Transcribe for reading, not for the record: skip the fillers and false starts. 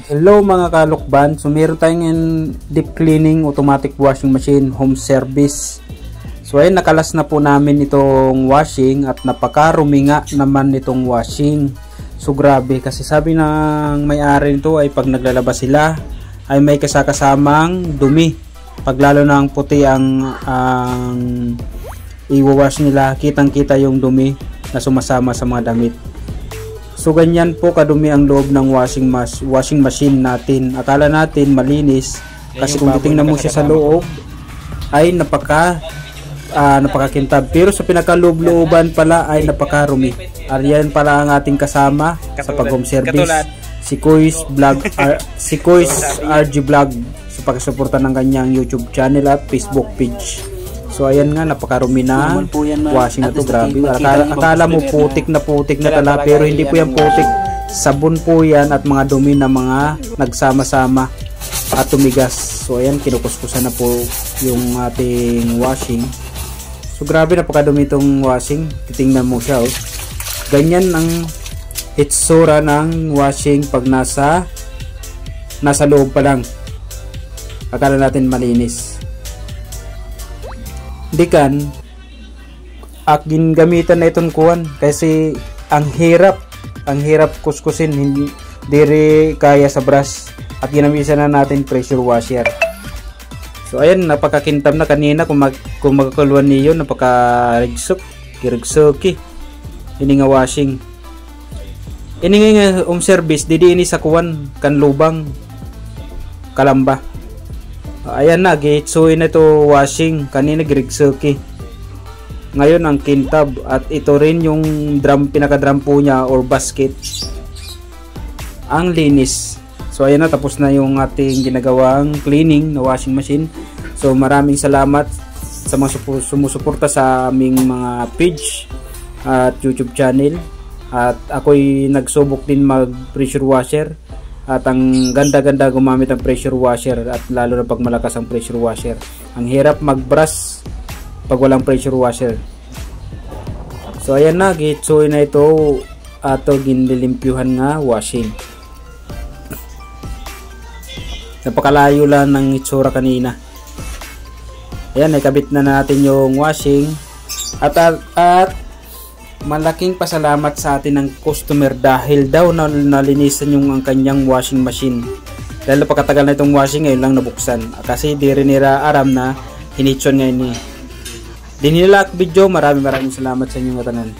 Hello mga kalukban, so meron tayong deep cleaning automatic washing machine home service. So ayun, nakalas na po namin itong washing at napakarumi nga naman itong washing. So grabe, kasi sabi ng may-ari nito ay pag naglalabas sila ay may kasakasamang dumi. Pag lalo na ang puti ang i-wash nila, kitang kita yung dumi na sumasama sa mga damit. So ganyan po kadumi ang loob ng washing machine natin. Akala natin malinis kasi kung titingnan mo siya sa loob ay napakakintab. Pero sa pinakalublooban pala ay napakarumi. Ariyan pala ang ating kasama sa pag-home service. Si Kois RG Vlog sa pagsuporta ng kanyang YouTube channel at Facebook page. So ayan nga, napakarumi na washing na to, grabe. Akala mo putik na tala, pero hindi po yan putik. Sabon po yan at mga dumi na mga nagsama-sama at tumigas. So ayan, kinukuskusan na po yung ating washing. So grabe, napakadumi itong washing. Titingnan mo siya, oh. Ganyan ang itsura ng washing pag nasa loob pa lang. Akala natin malinis. Hindi kan akin gamitan na itong kuwan kasi ang hirap kuskusin, hindi dire kaya sa brush at ginamisan na natin pressure washer. So ayan, napakakintab na kanina kung magkakulwan niyo, napaka-rigsoki ini nga washing. Ini nga home service didi ini sa kuwan kan lubang kalamba. Ayan na, gitsuin na ito washing. Kanina girigsuki. Ngayon ang kintab. At ito rin yung pinaka-drum po niya or basket. Ang linis. So ayan na, tapos na yung ating ginagawang cleaning na washing machine. So maraming salamat sa mga sumusuporta sa aming mga page at YouTube channel. At ako'y nagsubok din mag pressure washer. At ang ganda-ganda gumamit ng pressure washer, at lalo na pag malakas ang pressure washer. Ang hirap mag-brush pag walang pressure washer. So ayan na, gitsoy na ito ato ginilimpyuhan nga washing. Napakalayo lang ng itsura kanina. Ayan, nakabit na natin yung washing. At malaking pasalamat sa atin ng customer dahil daw nalinisan yung ang kanyang washing machine. Dahil napakatagal na itong washing, ngayon lang nabuksan. Kasi di rin nila aram na hinitson ngayon ni. Di nila video, maraming salamat sa inyong matanan.